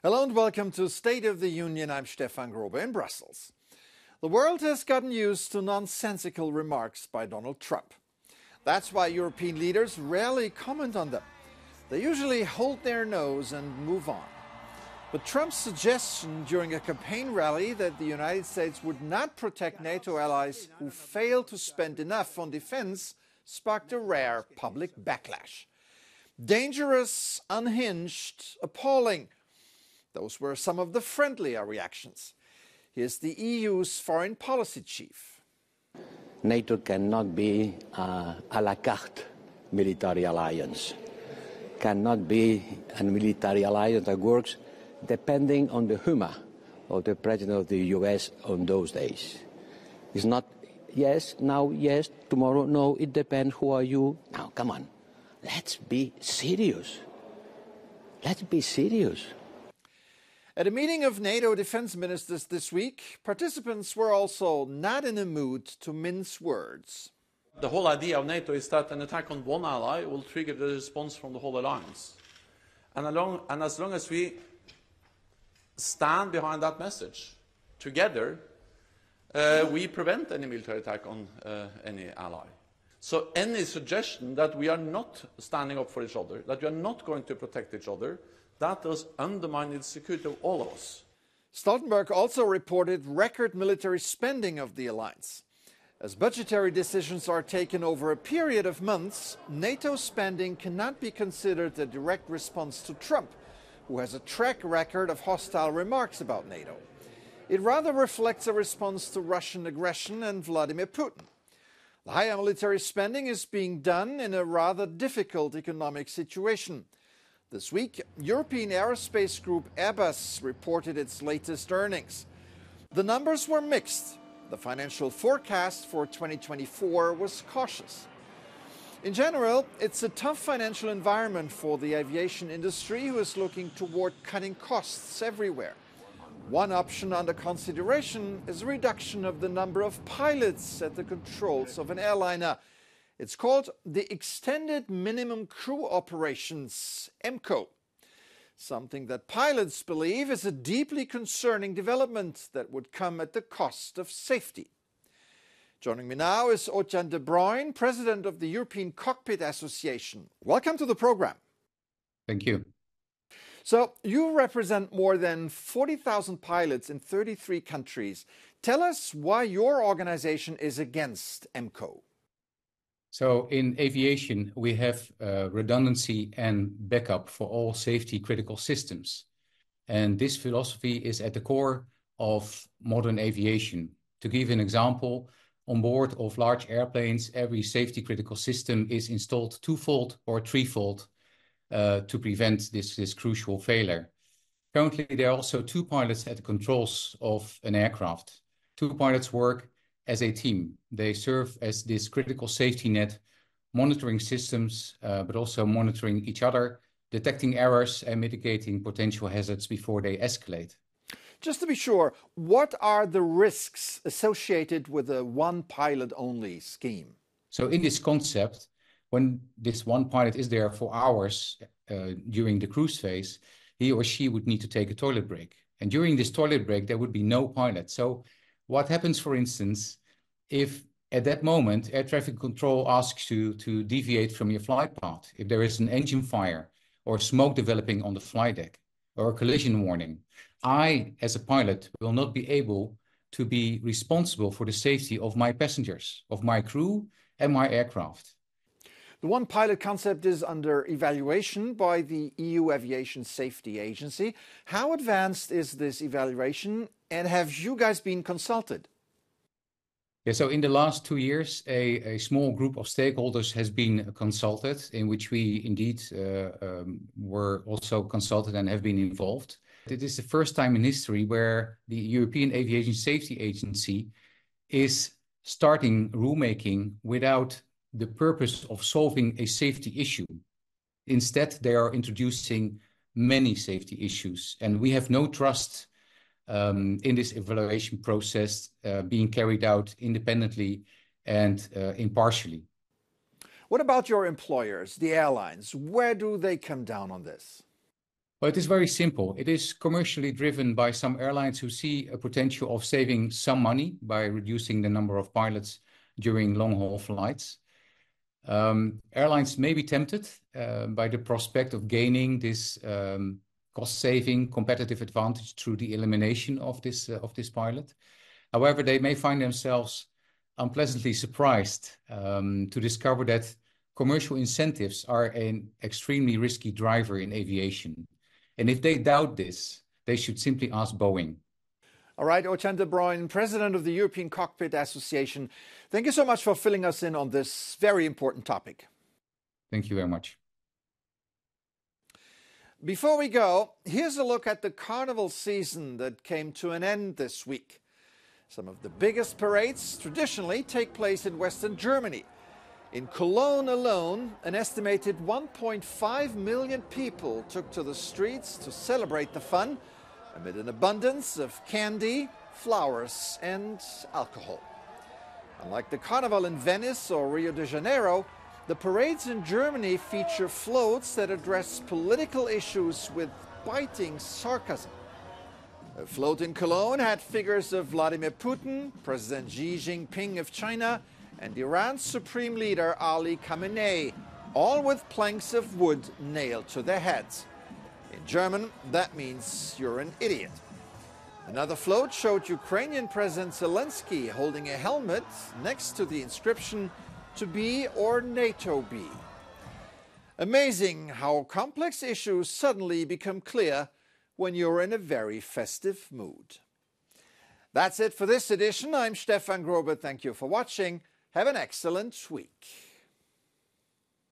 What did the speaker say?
Hello and welcome to State of the Union. I'm Stefan Grobe in Brussels. The world has gotten used to nonsensical remarks by Donald Trump. That's why European leaders rarely comment on them. They usually hold their nose and move on. But Trump's suggestion during a campaign rally that the United States would not protect NATO allies who fail to spend enough on defense sparked a rare public backlash. Dangerous, unhinged, appalling. Those were some of the friendlier reactions. Here's the EU's foreign policy chief. NATO cannot be a la carte military alliance. Cannot be a military alliance that works depending on the humor of the president of the US on those days. It's not yes, now yes, tomorrow no, it depends, who are you? Now, come on, let's be serious. Let's be serious. At a meeting of NATO defense ministers this week, participants were also not in a mood to mince words. The whole idea of NATO is that an attack on one ally will trigger the response from the whole alliance. And as long as we stand behind that message together, we prevent any military attack on any ally. So any suggestion that we are not standing up for each other, that we are not going to protect each other, that does undermine the security of all of us. Stoltenberg also reported record military spending of the alliance. As budgetary decisions are taken over a period of months, NATO spending cannot be considered a direct response to Trump, who has a track record of hostile remarks about NATO. It rather reflects a response to Russian aggression and Vladimir Putin. The higher military spending is being done in a rather difficult economic situation. This week, European aerospace group Airbus reported its latest earnings. The numbers were mixed. The financial forecast for 2024 was cautious. In general, it's a tough financial environment for the aviation industry, who is looking toward cutting costs everywhere. One option under consideration is a reduction of the number of pilots at the controls of an airliner. It's called the Extended Minimum Crew Operations, EMCO, something that pilots believe is a deeply concerning development that would come at the cost of safety. Joining me now is Otjan de Bruijn, President of the European Cockpit Association. Welcome to the program. Thank you. So, you represent more than 40,000 pilots in 33 countries. Tell us why your organization is against EMCO. So in aviation, we have redundancy and backup for all safety critical systems. And this philosophy is at the core of modern aviation. To give an example, on board of large airplanes, every safety critical system is installed twofold or threefold to prevent this crucial failure. Currently, there are also two pilots at the controls of an aircraft. Two pilots work as a team. They serve as this critical safety net, monitoring systems, but also monitoring each other, detecting errors and mitigating potential hazards before they escalate. Just to be sure, what are the risks associated with a one pilot only scheme? So in this concept, when this one pilot is there for hours during the cruise phase, he or she would need to take a toilet break. And during this toilet break, there would be no pilot. So what happens, for instance, if at that moment air traffic control asks you to deviate from your flight path, if there is an engine fire or smoke developing on the flight deck or a collision warning, I, as a pilot, will not be able to be responsible for the safety of my passengers, of my crew and my aircraft. The one pilot concept is under evaluation by the EU Aviation Safety Agency. How advanced is this evaluation, and have you guys been consulted? Yeah, so in the last 2 years, a small group of stakeholders has been consulted, in which we indeed were also consulted and have been involved. It is the first time in history where the European Aviation Safety Agency is starting rulemaking without the purpose of solving a safety issue. Instead, they are introducing many safety issues, and we have no trust in this evaluation process being carried out independently and impartially. What about your employers, the airlines? Where do they come down on this? Well, it is very simple. It is commercially driven by some airlines who see a potential of saving some money by reducing the number of pilots during long-haul flights. Airlines may be tempted by the prospect of gaining this cost-saving competitive advantage through the elimination of this pilot. However, they may find themselves unpleasantly surprised to discover that commercial incentives are an extremely risky driver in aviation. And if they doubt this, they should simply ask Boeing. All right, Ocean de Bruyn, President of the European Cockpit Association, thank you so much for filling us in on this very important topic. Thank you very much. Before we go, here's a look at the carnival season that came to an end this week. Some of the biggest parades traditionally take place in Western Germany. In Cologne alone, an estimated 1.5 million people took to the streets to celebrate the fun amid an abundance of candy, flowers and alcohol. Unlike the carnival in Venice or Rio de Janeiro, the parades in Germany feature floats that address political issues with biting sarcasm. A float in Cologne had figures of Vladimir Putin, President Xi Jinping of China, and Iran's supreme leader Ali Khamenei, all with planks of wood nailed to their heads. In German, that means you're an idiot. Another float showed Ukrainian President Zelensky holding a helmet next to the inscription, "To be or NATO be." Amazing how complex issues suddenly become clear when you're in a very festive mood. That's it for this edition. I'm Stefan Grobe. Thank you for watching. Have an excellent week.